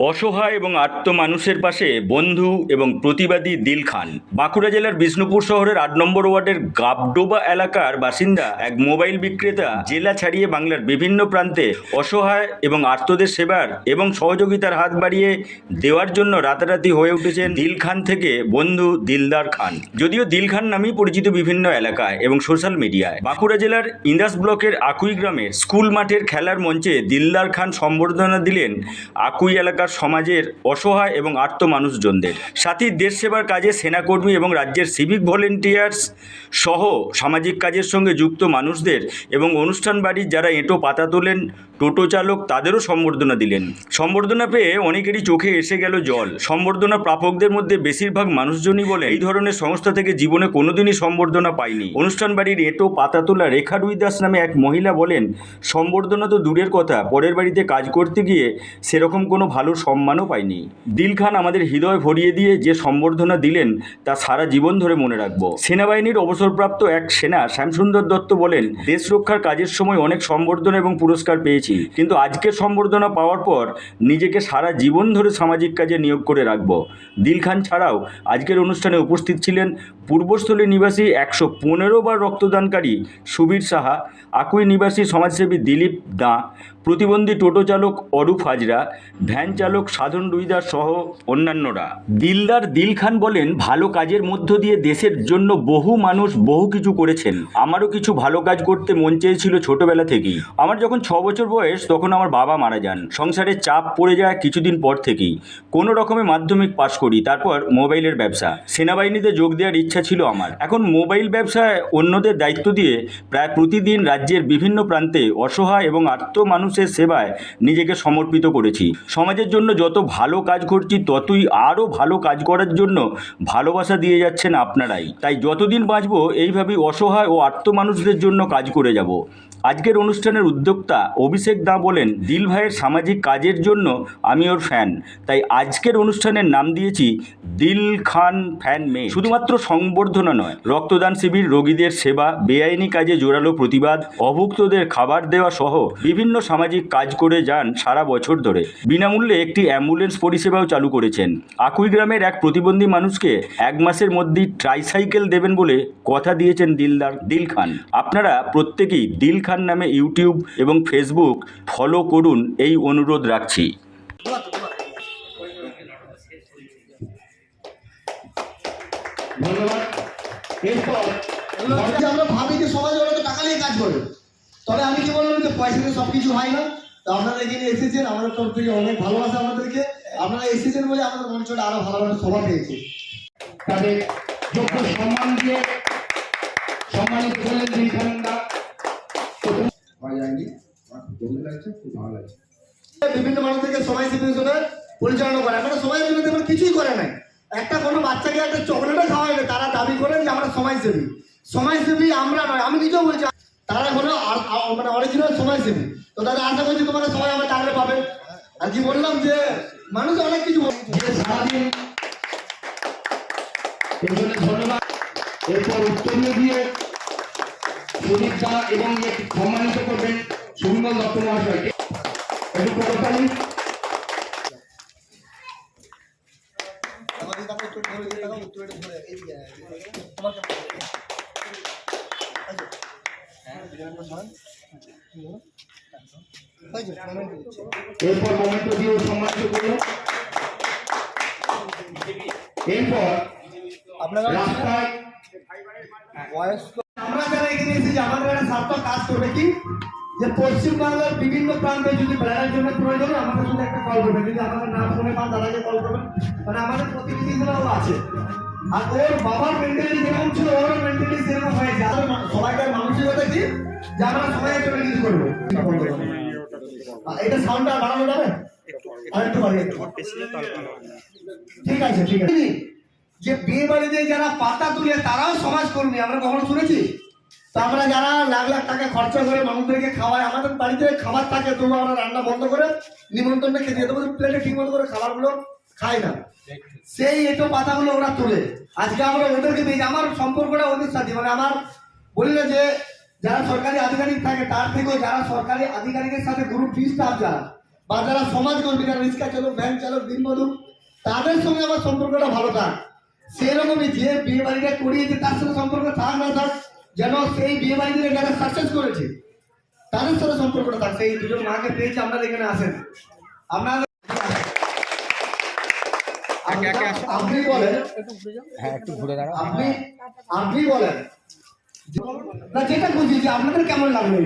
অসহায় এবং আর্ত মানুষের পাশে বন্ধু এবং প্রতিবাদী দিল খান। বাঁকুড়া জেলার বিষ্ণুপুর শহরের ৮ নম্বর ওয়ার্ডের গাবডোবা এলাকার বাসিন্দা এক মোবাইল বিক্রেতা জেলা ছাড়িয়ে বাংলার বিভিন্ন প্রান্তে অসহায় এবং আর্তদের সেবার এবং সহযোগিতার হাত বাড়িয়ে দেওয়ার জন্য রাতারাতি হয়ে উঠেছেন দিল খান থেকে বন্ধু দিলদার খান। যদিও দিল খান নামেই পরিচিত বিভিন্ন এলাকায় এবং সোশ্যাল মিডিয়ায়। বাঁকুড়া জেলার ইন্দাস ব্লকের আকুই গ্রামের স্কুল মাঠের খেলার মঞ্চে দিলদার খান সম্বর্ধনা দিলেন আকুই এলাকার সমাজের অসহায় এবং আর্ত মানুষজনদের। সাথী দেশ সেবার কাজে সেনাকর্মী এবং রাজ্যের সিভিক ভলেন্টিয়ার্স সহ সামাজিক কাজের সঙ্গে যুক্ত মানুষদের এবং অনুষ্ঠান বাড়ির যারা এঁটো পাতা তোলেন, টোটো চালক, তাদেরও সম্বর্ধনা দিলেন। সম্বর্ধনা পেয়ে অনেকেরই চোখে এসে গেল জল। সম্বর্ধনা প্রাপকদের মধ্যে বেশিরভাগ মানুষজনই বলে এই ধরনের সংস্থা থেকে জীবনে কোনোদিনই সম্বর্ধনা পায়নি। অনুষ্ঠান বাড়ির এঁটো পাতা তোলা রেখা রুই দাস নামে এক মহিলা বলেন, সম্বর্ধনা তো দূরের কথা, পরের বাড়িতে কাজ করতে গিয়ে সেরকম কোনো ভালো সম্মানও পাইনি। দিল খান আমাদের হৃদয় ভরিয়ে দিয়ে যে সম্বর্ধনা দিলেন তা সারা জীবন ধরে মনে রাখবো। সেনাবাহিনীর অবসরপ্রাপ্ত এক সেনা শ্যামসুন্দর দত্ত বলেন, দেশ রক্ষার কাজের সময় অনেক সম্বর্ধনা এবং পুরস্কার পেয়েছি, কিন্তু আজকের সম্বর্ধনা পাওয়ার পর নিজেকে সারা জীবন ধরে সামাজিক কাজে নিয়োগ করে রাখবো। দিল খান ছাড়াও আজকের অনুষ্ঠানে উপস্থিত ছিলেন পূর্বস্থলী নিবাসী 115 বার রক্তদানকারী সুবীর সাহা, আকুই নিবাসী সমাজসেবী দিলীপ দাঁ, প্রতিবন্ধী টোটো চালক অরূপ হাজরা, ভ্যান চালক সাধন রুইদাস সহ অন্যান্যরা। দিল খান বলেন, ভালো কাজের মধ্য দিয়ে দেশের জন্য বহু মানুষ বহু কিছু করেছেন। আমারও কিছু ভালো কাজ করতে মন চেয়েছিল ছোটবেলা থেকেই। আমার যখন 6 বছর বয়স তখন আমার বাবা মারা যান। সংসারে চাপ পড়ে যায় কিছুদিন পর থেকেই। কোনো রকমে মাধ্যমিক পাশ করি, তারপর মোবাইলের ব্যবসা। সেনাবাহিনীতে যোগ দেওয়ার ইচ্ছা ছিল আমার। এখন মোবাইল ব্যবসায় অন্যদের দায়িত্ব দিয়ে প্রায় প্রতিদিন রাজ্যের বিভিন্ন প্রান্তে অসহায় এবং আর্ত মানুষের সেবায় নিজেকে সমর্পিত করেছি। সমাজের জন্য যত ভালো কাজ করছি ততই আরও ভালো কাজ করার জন্য ভালোবাসা দিয়ে যাচ্ছেন আপনারাই। তাই যতদিন বাঁচব এইভাবেই অসহায় ও আর্ত মানুষদের জন্য কাজ করে যাব। আজকের অনুষ্ঠানের উদ্যোক্তা অভিষেক দাঁ বলেন, দিল ভাইয়ের সামাজিক কাজের জন্য আমি ওর ফ্যান, তাই আজকের অনুষ্ঠানের নাম দিয়েছি দিল খান ফ্যান মে। শুধুমাত্র সংবর্ধনা নয়, রক্তদান শিবির, রোগীদের সেবা, বেআইনি কাজে জোরালো প্রতিবাদ, অভুক্তদের খাবার দেওয়া সহ বিভিন্ন সামাজিক কাজ করে যান সারা বছর ধরে। বিনামূল্যে একটি অ্যাম্বুলেন্স পরিষেবাও চালু করেছেন। আকুই গ্রামের এক প্রতিবন্ধী মানুষকে 1 মাসের মধ্যেই ট্রাইসাইকেল দেবেন বলে কথা দিয়েছেন দিল খান। আপনারা প্রত্যেকেই দিল খান নামে ইউটিউব এবং ফেসবুক ফলো করুন, এই অনুরোধ রাখছি। ধন্যবাদ। এরপর আমরা ভাবি যে সমাজ ওরা তো টাকা নিয়ে কাজ করে, তবে আমি কি বললাম যে পয়সা দিয়ে সবকিছু হয় না। তো আপনারা এখানে এসেছেন, আমাদের তরফ থেকে অনেক ভালোবাসা আমাদেরকে। আপনারা এসেছেন বলে আমাদের মঞ্চটা আরো ভালোভাবে সভা পেয়েছে। তাদের যোগ্য সম্মান দিয়ে সম্মানিত করলেন দিল খান দা। বিভিন্ন মানুষদেরকে সমাজসেবী হিসেবে পরিচালনা করে। আমরা সমাজসেবী তেমন কিছুই করে নাই। একটা কোনো বাচ্চাকে একটা চকলেটও খাওয়াই না, তারা দাবি করেন যে আমরা সমাজসেবী। সমাজসেবী আমরা নয়, আমি নিজেও বলছি তারা হলো মানে অরিজিনাল সমাজসেবী। তো তাদের আশা করছি তোমাকে সবাই আমার টাকা পাবে। আর কি বললাম যে মানুষ অনেক কিছু সারাদিন। ধন্যবাদ। এরপর উত্তরীয় দিয়ে সুদীপদা এবং সম্মানিত করবেন সুবিমল দত্ত মহাশয়কে। একটু করতালি। এরপর মোমেন্ট দিয়ে সম্মানিত করুন। এরপর আপনারা রাস্তায় আমরা যারা এখানে এসেছি আমাদের একটা সার্থক কাজ করবে কি, যে পশ্চিমবাংলার বিভিন্ন প্রান্তে যদি বেড়ার জন্য প্রয়োজন আমাদের সাথে একটা কল করবেন। যদি আমাদের নাম শুনে পান দাদাকে কল করবেন, মানে আমাদের প্রতিনিধিগুলোও আছে। আর ওর বাবার মেন্টালিটি যেরকম ছিল ওর মেন্টালিটি সেরকম হয়েছে। আর সবাইকার মানসিকতা কি যে আমরা সবাই জন্য কিছু করবো। এটা সাউন্ডটা বাড়ানো যাবে আর একটু বাড়িয়ে, ঠিক আছে ঠিক আছে। যে বিয়ে বাড়িতে যারা পাতা তুলে তারাও সমাজকর্মী, আমরা কখনো শুনেছি? তো আমরা যারা লাখ লাখ টাকা খরচা করে মানুষদেরকে খাওয়াই, আমাদের বাড়িতে খাবার থাকে তবু আমরা রান্না বন্ধ করে নিমন্ত্রণে খেতে দেবো, প্লেটে ঠিক মতো করে খাবারগুলো খাই না। সেই এটো পাতাগুলো ওরা তোলে। আজকে আমরা ওদেরকে দিই, আমার সম্পর্কটা ওদের সাথে, মানে আমার বলি না যে যারা সরকারি আধিকারিক থাকে তার থেকেও যারা সরকারি আধিকারিকের সাথে গ্রুপ 20 স্টাফ যারা বা যারা সমাজকর্মী, যারা রিক্সা চালক, ভ্যান চালক, দিনবন্ধু, তাদের সঙ্গে আমার সম্পর্কটা ভালো থাক। সেরকমই যে বিয়ে বাড়িটা করিয়েছে তার সাথে সম্পর্ক থাক না থাক, যেন সেই বিয়ে বাড়ি থেকে যারা সাকসেস করেছে তাদের সাথে সম্পর্কটা থাক। সেই দুজন মাকে পেয়েছে, আপনারা এখানে আসেন। আপনাদের আপনি বলেন, হ্যাঁ একটু ঘুরে দাঁড়াও। আপনি বলেন না, যেটা বুঝি যে আপনাদের কেমন লাগলো।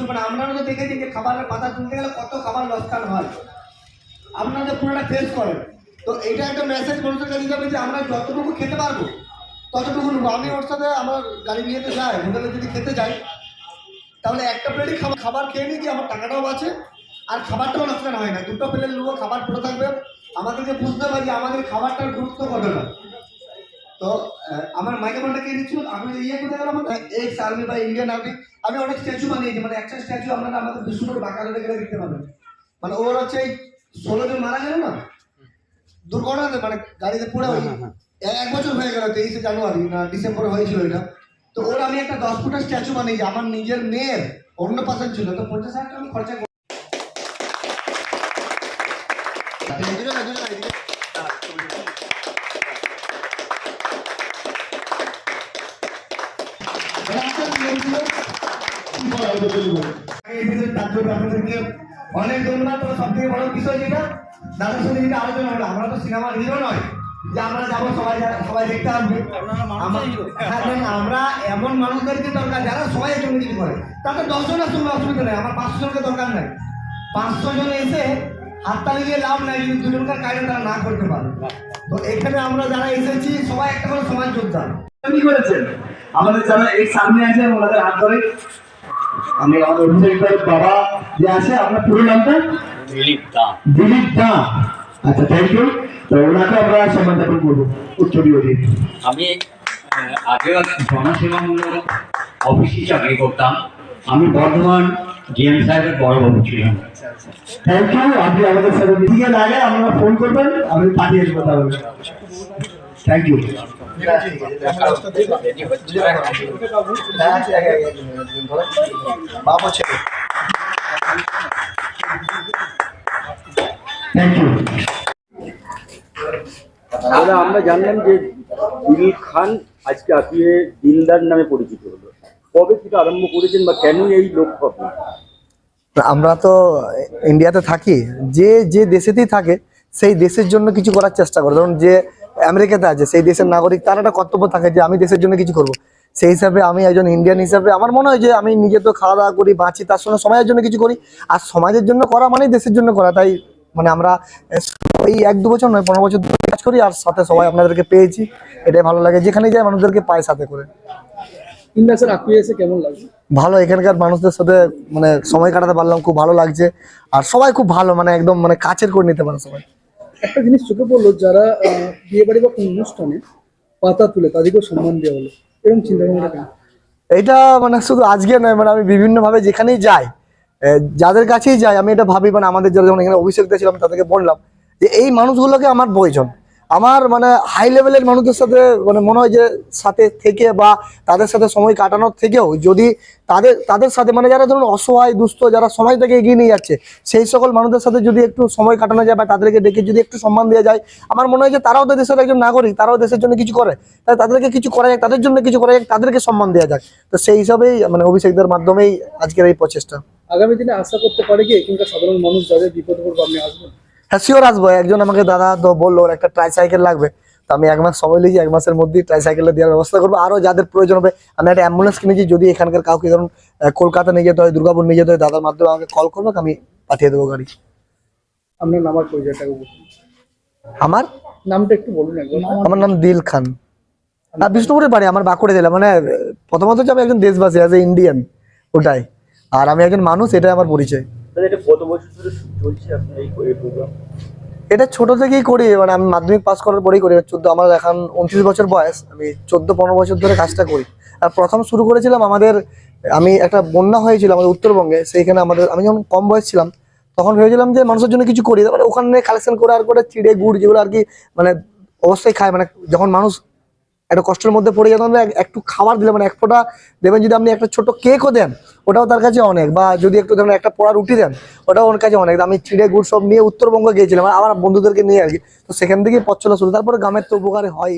মানে আপনারা তো দেখেছেন যে খাবারের পাতা তুলতে গেলে কত খাবার লোকসান হয়, আপনারা পুরোটা ফেস করেন। তো এটা একটা মেসেজ মানুষের কাছে যাবে যে আমরা যতটুকু খেতে পারবো ততটুকু নেবো। আমি ওর সাথে আমার গাড়ি নিয়ে তো যাই, হোটেলে যদি খেতে যাই তাহলে একটা প্লেটই খাবার খেয়ে নিই, কি আমার টাকাটাও বাঁচে আর খাবারটাও লোকসান হয় না। দুটো প্লেট নেবো, খাবার পড়ে থাকবে, আমাদেরকে বুঝতে পারি যে আমাদের খাবারটার গুরুত্ব কতটা। তো আমার মাইকে বলটা কে দিচ্ছিল, আমি ইয়ে কোথায় গেলাম, এক্স আর্মি বা ইন্ডিয়ান আর্মি। আমি অনেক স্ট্যাচু বানিয়েছি, মানে একটা স্ট্যাচু আপনারা আমাদের বিষ্ণুপুর বাঁকালে গেলে দেখতে পাবেন। মানে ওর হচ্ছে এই 16 জন মারা গেল না দুর্ঘটনাতে, মানে গাড়িতে পড়ে, 1 বছর হয়ে গেল, 23শে জানুয়ারি না ডিসেম্বরে হয়েছিল এটা। তো ওর আমি একটা 10 ফুটের স্ট্যাচু বানিয়েছি, আমার নিজের মেয়ের অন্নপ্রাশন ছিল, তো 50,000 টাকা আমি খরচা করি। অনেক ধন্যবাদ। সব থেকে বড় বিষয় যেটা দাদার সঙ্গে যেটা আলোচনা হলো, আমরা তো সিনেমার হিরো নয় যে আমরা যাবো সবাই দেখতে আসবে। আমরা এমন মানুষদেরকে দরকার যারা সবাই জন্য কিছু করে। তাতে 10 জনের সঙ্গে অসুবিধা নেই, আমার 500 জনকে দরকার নাই। 500 জন এসে হাততালি দিয়ে লাভ নাই যদি দুজনকার কাজটা তারা না করতে পারে। তো এখানে আমরা যারা এসেছি সবাই একটা করে সমাজ যোগদান কি করেছেন। আমাদের যারা এই সামনে আছে ওনাদের হাত ধরে আমি আমাদের অভিষেকের বাবা যে আছে, আপনার পুরো নামটা দিলীপ দা। আচ্ছা, থ্যাংক ইউ। তো ওনাকে আমরা সম্মান জ্ঞাপন করবো উত্তরীয় দিন। আমি আগেও জনসেবামূলক অফিসে চাকরি করতাম। আমি বর্ধমান ডিএম সাহেবের বড় বাবু ছিলাম। Thank you. আপনি আমাদের সাথে দিকে লাগে আপনারা ফোন করবেন, আমি পাঠিয়ে দেবো তাহলে। Thank you. বাবু ছেলে থ্যাংক ইউ। তাহলে আমরা জানলাম যে দিল খান আজকে আপনি দিলদার নামে পরিচিত হলো, কবে থেকে আরম্ভ করেছেন বা কেন এই লক্ষ্য আপনার? আমরা তো ইন্ডিয়াতে থাকি, যে যে দেশেতেই থাকে সেই দেশের জন্য কিছু করার চেষ্টা করে। ধরুন যে আমেরিকাতে আছে সেই দেশের নাগরিক, তার একটা কর্তব্য থাকে যে আমি দেশের জন্য কিছু করব। সেই হিসাবে আমি একজন ইন্ডিয়ান হিসাবে আমার মনে হয় যে আমি নিজে তো খাওয়া দাওয়া করি, বাঁচি, তার সঙ্গে সমাজের জন্য কিছু করি। আর সমাজের জন্য করা মানেই দেশের জন্য করা। তাই মানে আমরা এই 1-2 বছর নয় 15 বছর ধরে কাজ করি, আর সাথে সবাই আপনাদেরকে পেয়েছি, এটাই ভালো লাগে। যেখানে যাই মানুষদেরকে পায় সাথে করে। ইন্ডাসের আকুয়েছে কেমন লাগছে? ভালো, এখানকার মানুষদের সাথে মানে সময় কাটাতে পারলাম, খুব ভালো লাগছে। আর সবাই খুব ভালো, মানে একদম মানে কাছের করে নিতে পারে সবাই। একটা জিনিস চোখে পড়লো, যারা বিয়ে বাড়ি বা কোনো অনুষ্ঠানে পাতা তুলে তাদেরকেও সম্মান দেওয়া হলো, এরকম চিন্তা ভাবনা কেন? এটা মানে শুধু আজকে নয়, মানে আমি বিভিন্ন ভাবে যেখানেই যাই, যাদের কাছেই যাই, আমি এটা ভাবি। মানে আমাদের যারা যেমন এখানে অভিষেক দিয়েছিলাম তাদেরকে বললাম যে এই মানুষগুলোকে আমার প্রয়োজন। আমার মানে হাই লেভেলের মানুষদের সাথে মানে মনে হয় যে সাথে থেকে বা তাদের সাথে সময় কাটানোর থেকেও যদি তাদের সাথে মানে যারা ধরুন অসহায় দুস্থ, যারা সমাজ থেকে এগিয়ে নিয়ে যাচ্ছে, সেই সকল মানুষদের সাথে যদি একটু সময় কাটানো যায় বা তাদেরকে ডেকে যদি একটু সম্মান দেওয়া যায়, আমার মনে হয় যে তারাও তো দেশের একজন নাগরিক, তারাও দেশের জন্য কিছু করে। তাই তাদেরকে কিছু করা যাক, তাদের জন্য কিছু করা যাক, তাদেরকে সম্মান দেওয়া যাক। তো সেই হিসাবেই মানে অভিষেকদের মাধ্যমেই আজকের এই প্রচেষ্টা। আগামী দিনে আশা করতে পারে কি এখানকার সাধারণ মানুষ যাদের বিপদে পড়বে আপনি আসবেন? হ্যাঁ, শিওর আসবো। একজন আমাকে দাদা তো বললো ওর একটা ট্রাইসাইকেল লাগবে, তো আমি 1 মাস সময় নিয়েছি, 1 মাসের মধ্যেই ট্রাইসাইকেলটা দেওয়ার ব্যবস্থা করবো। আরো যাদের প্রয়োজন হবে, আমি একটা অ্যাম্বুলেন্স কিনেছি, যদি এখানকার কাউকে ধরুন কলকাতা নিয়ে যেতে হয়, দুর্গাপুর নিয়ে যেতে হয়, দাদার মাধ্যমে আমাকে কল করবে, আমি পাঠিয়ে দেবো গাড়ি। আপনার নামার পরিচয়টাকে বলুন, আমার নামটা একটু বলুন একবার। আমার নাম দিল খান, আর বিষ্ণুপুরের বাড়ি আমার বাঁকুড়া জেলা। মানে প্রথমত হচ্ছে আমি একজন দেশবাসী, অ্যাজ এ ইন্ডিয়ান, ওটাই। আর আমি একজন মানুষ, এটাই আমার পরিচয়। এটা কত বছর ধরে চলছে আপনার এই প্রোগ্রাম? এটা ছোট থেকেই করি, মানে আমি মাধ্যমিক পাস করার পরেই করি। আমার এখন 29 বছর বয়স, আমি 14-15 বছর ধরে কাজটা করি। আর প্রথম শুরু করেছিলাম আমি একটা বন্যা হয়েছিল আমাদের উত্তরবঙ্গে, সেইখানে আমি যখন কম বয়স ছিলাম তখন ভেবেছিলাম যে মানুষের জন্য কিছু করি। তারপরে ওখানে কালেকশন করে আর করে চিড়ে গুড় যেগুলো আর কি মানে অবশ্যই খায়, মানে যখন মানুষ একটা কষ্টের মধ্যে পড়ে যেতাম, একটু খাবার দিলে মানে এক ফোঁটা দেবেন, যদি আপনি একটা ছোট কেকও দেন ওটাও তার কাছে অনেক, বা যদি একটু ধরুন একটা পোড়া রুটি দেন ওটাও ওর কাছে অনেক। আমি চিড়ে গুড় সব নিয়ে উত্তরবঙ্গ গিয়েছিলাম আমার বন্ধুদেরকে নিয়ে আর কি, তো সেখান থেকেই পথ চলা শুরু, তারপরে গ্রামের তো উপকারে হয়।